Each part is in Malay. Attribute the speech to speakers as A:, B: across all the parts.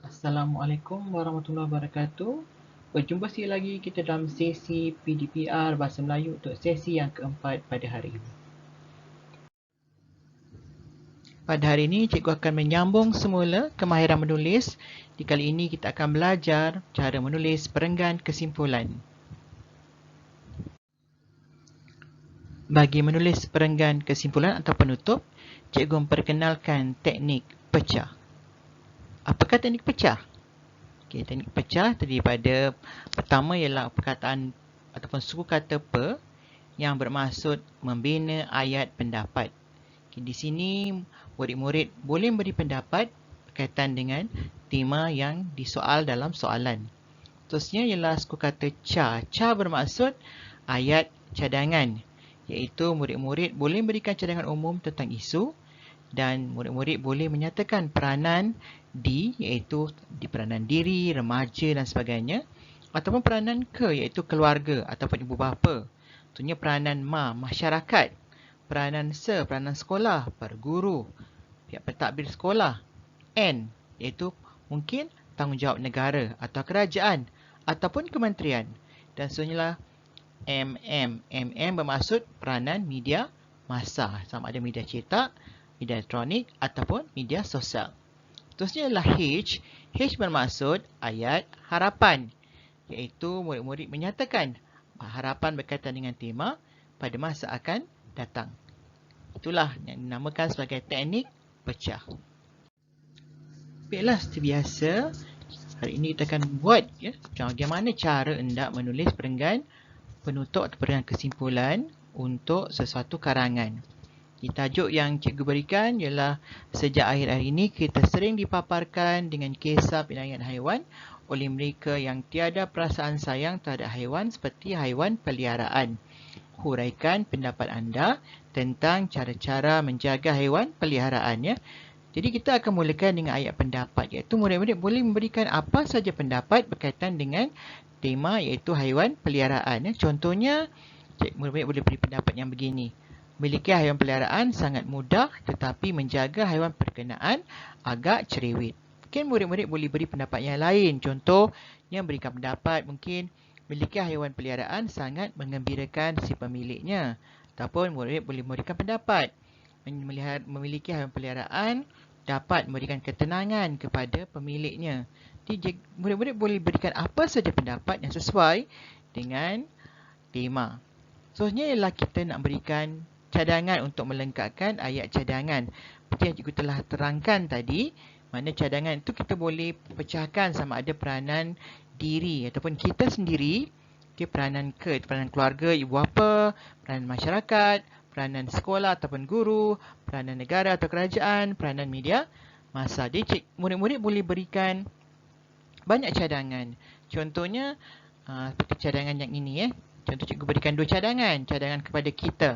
A: Assalamualaikum warahmatullahi wabarakatuh. Berjumpa sekali lagi kita dalam sesi PDPR Bahasa Melayu untuk sesi yang keempat pada hari ini. Pada hari ini, cikgu akan menyambung semula kemahiran menulis. Di kali ini kita akan belajar cara menulis perenggan kesimpulan. Bagi menulis perenggan kesimpulan atau penutup, cikgu memperkenalkan teknik pecah. Apakah teknik pecah? Okay, teknik pecah terdiri pada pertama ialah perkataan ataupun suku kata per yang bermaksud membina ayat pendapat. Okay, di sini murid-murid boleh memberi pendapat berkaitan dengan tema yang disoal dalam soalan. Terusnya ialah suku kata ca. Ca bermaksud ayat cadangan, iaitu murid-murid boleh memberikan cadangan umum tentang isu dan murid-murid boleh menyatakan peranan di, iaitu di peranan diri, remaja dan sebagainya, ataupun peranan ke, iaitu keluarga ataupun ibu bapa. Contohnya peranan ma, masyarakat, peranan se, peranan sekolah, para guru, pihak pentadbir sekolah, n, iaitu mungkin tanggungjawab negara atau kerajaan ataupun kementerian. Dan seterusnya mm bermaksud peranan media massa, sama ada media cetak, media elektronik ataupun media sosial. Terusnya adalah H. H bermaksud ayat harapan, iaitu murid-murid menyatakan harapan berkaitan dengan tema pada masa akan datang. Itulah yang dinamakan sebagai teknik pecah. Baiklah, seperti biasa, hari ini kita akan buat bagaimana cara hendak menulis perenggan penutup atau perenggan kesimpulan untuk sesuatu karangan. Tajuk yang cikgu berikan ialah sejak akhir hari ini kita sering dipaparkan dengan kisah penayaan haiwan oleh mereka yang tiada perasaan sayang terhadap haiwan seperti haiwan peliharaan. Huraikan pendapat anda tentang cara-cara menjaga haiwan peliharaan ya. Jadi kita akan mulakan dengan ayat pendapat, iaitu murid-murid boleh memberikan apa saja pendapat berkaitan dengan tema iaitu haiwan peliharaan ya. Contohnya murid-murid boleh beri pendapat yang begini. Memiliki haiwan peliharaan sangat mudah tetapi menjaga haiwan perkenaan agak cerewet. Mungkin murid-murid boleh beri pendapat yang lain. Contoh yang berikan pendapat mungkin memiliki haiwan peliharaan sangat menggembirakan si pemiliknya. Ataupun murid-murid boleh memberikan pendapat memiliki haiwan peliharaan dapat memberikan ketenangan kepada pemiliknya. Jadi murid-murid boleh berikan apa saja pendapat yang sesuai dengan tema. Seterusnya ialah kita nak berikan cadangan untuk melengkapkan ayat cadangan. Seperti yang cikgu telah terangkan tadi, mana cadangan itu kita boleh pecahkan sama ada peranan diri ataupun kita sendiri, peranan ke, peranan keluarga, ibu bapa, peranan masyarakat, peranan sekolah ataupun guru, peranan negara atau kerajaan, peranan media massa. Jadi murid-murid boleh berikan banyak cadangan. Contohnya seperti cadangan yang ini Contoh cikgu berikan dua cadangan. Cadangan kepada kita.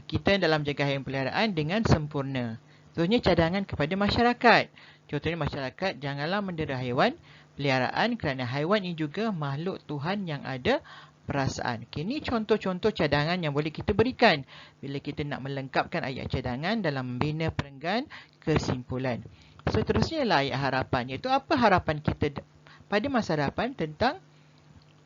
A: Kita dalam jaga haiwan peliharaan dengan sempurna. Contohnya cadangan kepada masyarakat. Contohnya masyarakat janganlah mendera haiwan peliharaan kerana haiwan ini juga makhluk Tuhan yang ada perasaan. Ini contoh-contoh cadangan yang boleh kita berikan bila kita nak melengkapkan ayat cadangan dalam membina perenggan kesimpulan. Seterusnya ialah ayat harapan, iaitu apa harapan kita pada masa hadapan tentang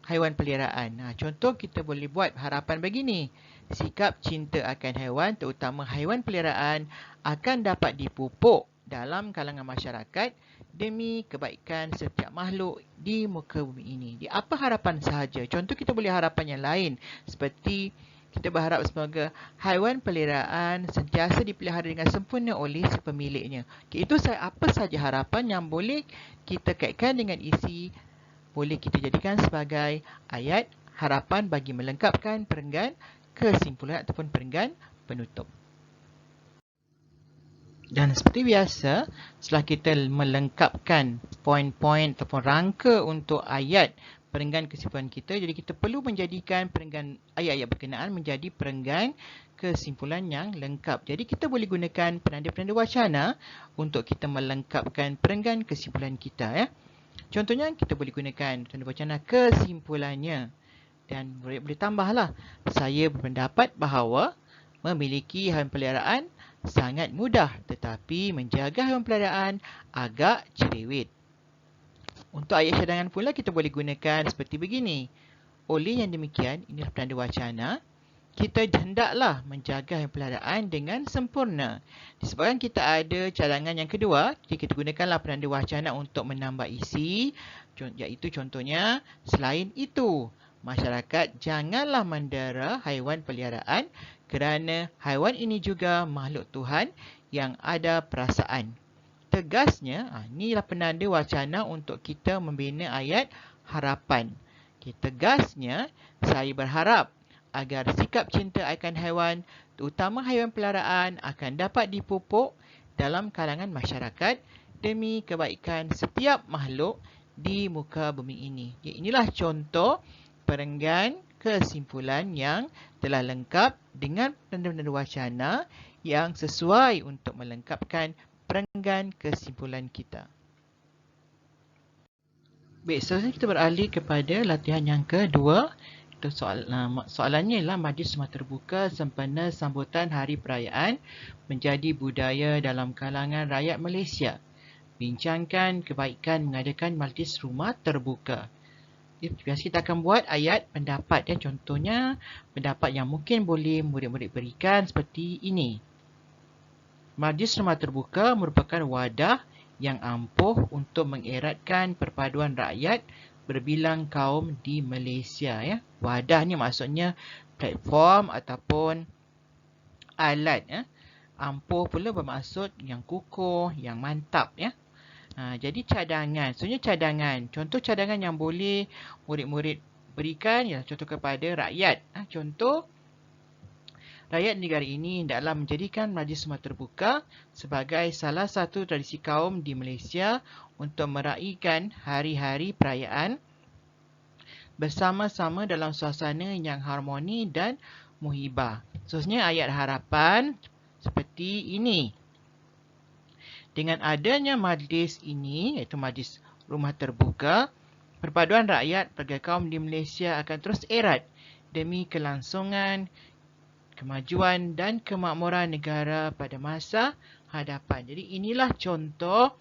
A: haiwan peliharaan. Contoh kita boleh buat harapan begini. Sikap cinta akan haiwan, terutama haiwan peliharaan, akan dapat dipupuk dalam kalangan masyarakat demi kebaikan setiap makhluk di muka bumi ini. Di apa harapan sahaja. Contoh kita boleh harapan yang lain seperti kita berharap semoga haiwan peliharaan sentiasa dipelihara dengan sempurna oleh si pemiliknya. Itu apa saja harapan yang boleh kita kaitkan dengan isi boleh kita jadikan sebagai ayat harapan bagi melengkapkan perenggan kesimpulan ataupun perenggan penutup. Dan seperti biasa, setelah kita melengkapkan poin-poin ataupun rangka untuk ayat perenggan kesimpulan kita, jadi kita perlu menjadikan perenggan ayat-ayat berkenaan menjadi perenggan kesimpulan yang lengkap. Jadi kita boleh gunakan penanda-penanda wacana untuk kita melengkapkan perenggan kesimpulan kita Contohnya kita boleh gunakan tanda wacana kesimpulannya dan boleh tambahlah. Saya berpendapat bahawa memiliki haiwan peliharaan sangat mudah tetapi menjaga haiwan peliharaan agak cerewet. Untuk ayat cadangan pula kita boleh gunakan seperti begini. Oleh yang demikian, inilah penanda wacana. Kita hendaklah menjaga peliharaan dengan sempurna. Disebabkan kita ada cadangan yang kedua, jadi kita gunakanlah penanda wacana untuk menambah isi, iaitu contohnya, selain itu, masyarakat janganlah mendera haiwan peliharaan kerana haiwan ini juga makhluk Tuhan yang ada perasaan. Tegasnya, inilah penanda wacana untuk kita membina ayat harapan. Tegasnya, saya berharap agar sikap cinta akan haiwan, terutama haiwan peliharaan, akan dapat dipupuk dalam kalangan masyarakat demi kebaikan setiap makhluk di muka bumi ini. Inilah contoh perenggan kesimpulan yang telah lengkap dengan penanda-penanda wacana yang sesuai untuk melengkapkan perenggan kesimpulan kita. Baik, seterusnya kita beralih kepada latihan yang kedua. Soalannya ialah majlis semua terbuka sempena sambutan Hari Perayaan menjadi budaya dalam kalangan rakyat Malaysia. Bincangkan kebaikan mengadakan majlis rumah terbuka. Biasa kita akan buat ayat pendapat. Contohnya, pendapat yang mungkin boleh murid-murid berikan seperti ini. Majlis rumah terbuka merupakan wadah yang ampuh untuk mengeratkan perpaduan rakyat berbilang kaum di Malaysia. Wadah ni maksudnya platform ataupun alat. Ampuh pula bermaksud yang kukuh, yang mantap. Jadi cadangan. Sebenarnya cadangan. Contoh cadangan yang boleh murid-murid berikan ialah contoh kepada rakyat. Contoh, rakyat negara ini hendaklah menjadikan majlis semua terbuka sebagai salah satu tradisi kaum di Malaysia untuk meraihkan hari-hari perayaan bersama-sama dalam suasana yang harmoni dan muhibah. Seterusnya ayat harapan seperti ini. Dengan adanya majlis ini, iaitu majlis rumah terbuka, perpaduan rakyat pelbagai kaum di Malaysia akan terus erat demi kelangsungan, kemajuan dan kemakmuran negara pada masa hadapan. Jadi inilah contoh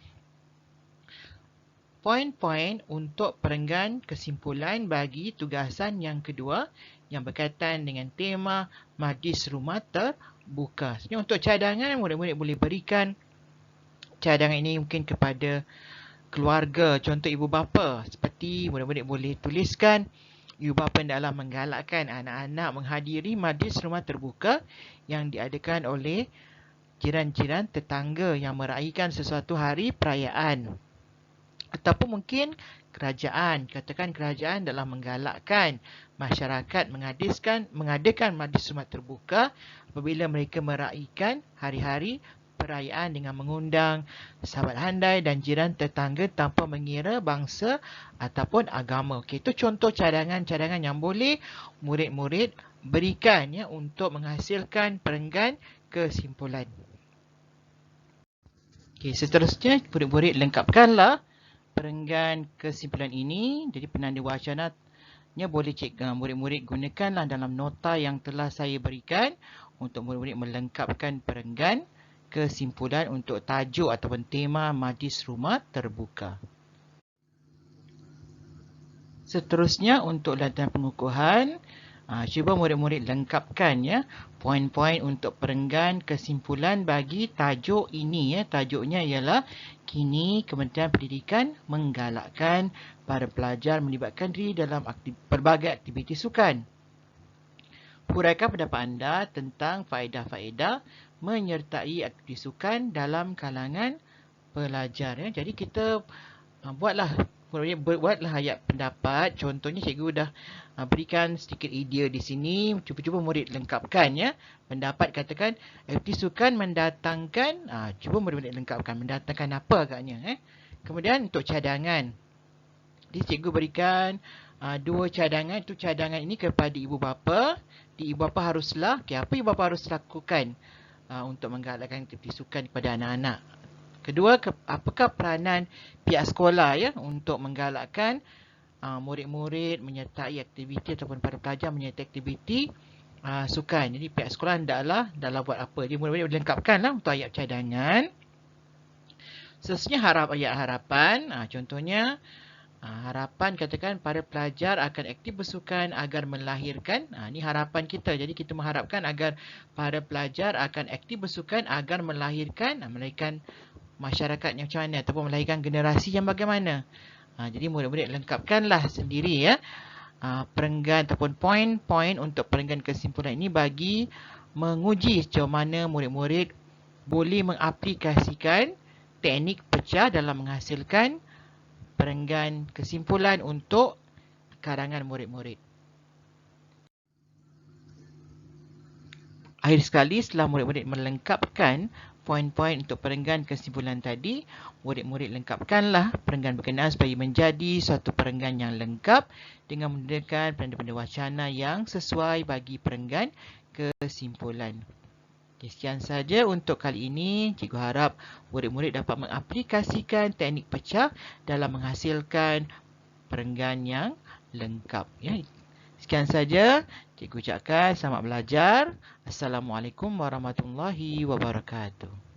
A: poin-poin untuk perenggan kesimpulan bagi tugasan yang kedua yang berkaitan dengan tema majlis rumah terbuka. Sebenarnya untuk cadangan, murid-murid boleh berikan cadangan ini mungkin kepada keluarga, contoh ibu bapa. Seperti murid-murid boleh tuliskan, ibu bapa hendaklah menggalakkan anak-anak menghadiri majlis rumah terbuka yang diadakan oleh jiran-jiran tetangga yang meraihkan sesuatu hari perayaan. Ataupun mungkin kerajaan. Katakan kerajaan dalam menggalakkan masyarakat mengadakan majlis rumah terbuka apabila mereka meraihkan hari-hari perayaan dengan mengundang sahabat handai dan jiran tetangga tanpa mengira bangsa ataupun agama. Itu contoh cadangan-cadangan yang boleh murid-murid berikan untuk menghasilkan perenggan kesimpulan. Seterusnya murid-murid lengkapkanlah perenggan kesimpulan ini. Jadi penanda wacananya boleh murid-murid gunakanlah dalam nota yang telah saya berikan untuk murid-murid melengkapkan perenggan kesimpulan untuk tajuk ataupun tema majlis rumah terbuka. Seterusnya untuk latihan pengukuhan, cuba murid-murid lengkapkan poin-poin untuk perenggan kesimpulan bagi tajuk ini. Tajuknya ialah kini Kementerian Pendidikan menggalakkan para pelajar melibatkan diri dalam pelbagai aktiviti sukan. Huraikan pendapat anda tentang faedah-faedah menyertai aktiviti sukan dalam kalangan pelajar. Jadi kita buatlah ayat pendapat. Contohnya cikgu dah berikan sedikit idea di sini. Cuba-cuba murid lengkapkan pendapat. Katakan aktiviti sukan mendatangkan, cuba murid-murid lengkapkan mendatangkan apa agaknya. Kemudian untuk cadangan, jadi cikgu berikan dua cadangan. Itu cadangan ini kepada ibu bapa. Ibu bapa haruslah, apa ibu bapa harus lakukan untuk menggalakkan aktiviti sukan kepada anak-anak. Kedua, apakah peranan pihak sekolah untuk menggalakkan murid-murid menyertai aktiviti ataupun para pelajar menyertai aktiviti sukan. Jadi pihak sekolah hendaklah dalam buat apa. Jadi murid-murid boleh lengkapkanlah untuk ayat cadangan. Seterusnya ayat harapan. Contohnya, Harapan katakan para pelajar akan aktif bersukan agar melahirkan. Ini harapan kita. Jadi kita mengharapkan agar para pelajar akan aktif bersukan agar melahirkan masyarakat yang macam mana ataupun melahirkan generasi yang bagaimana. Jadi murid-murid lengkapkanlah sendiri ya. Perenggan ataupun poin-poin untuk perenggan kesimpulan ini bagi menguji sejauh mana murid-murid boleh mengaplikasikan teknik pecah dalam menghasilkan perenggan kesimpulan untuk karangan murid-murid. Akhir sekali, setelah murid-murid melengkapkan poin-poin untuk perenggan kesimpulan tadi, murid-murid lengkapkanlah perenggan berkenaan supaya menjadi suatu perenggan yang lengkap dengan menggunakan benda-benda wacana yang sesuai bagi perenggan kesimpulan. Sekian saja untuk kali ini. Cikgu harap murid-murid dapat mengaplikasikan teknik pecah dalam menghasilkan perenggan yang lengkap. Sekian saja. Cikgu ucapkan selamat belajar. Assalamualaikum warahmatullahi wabarakatuh.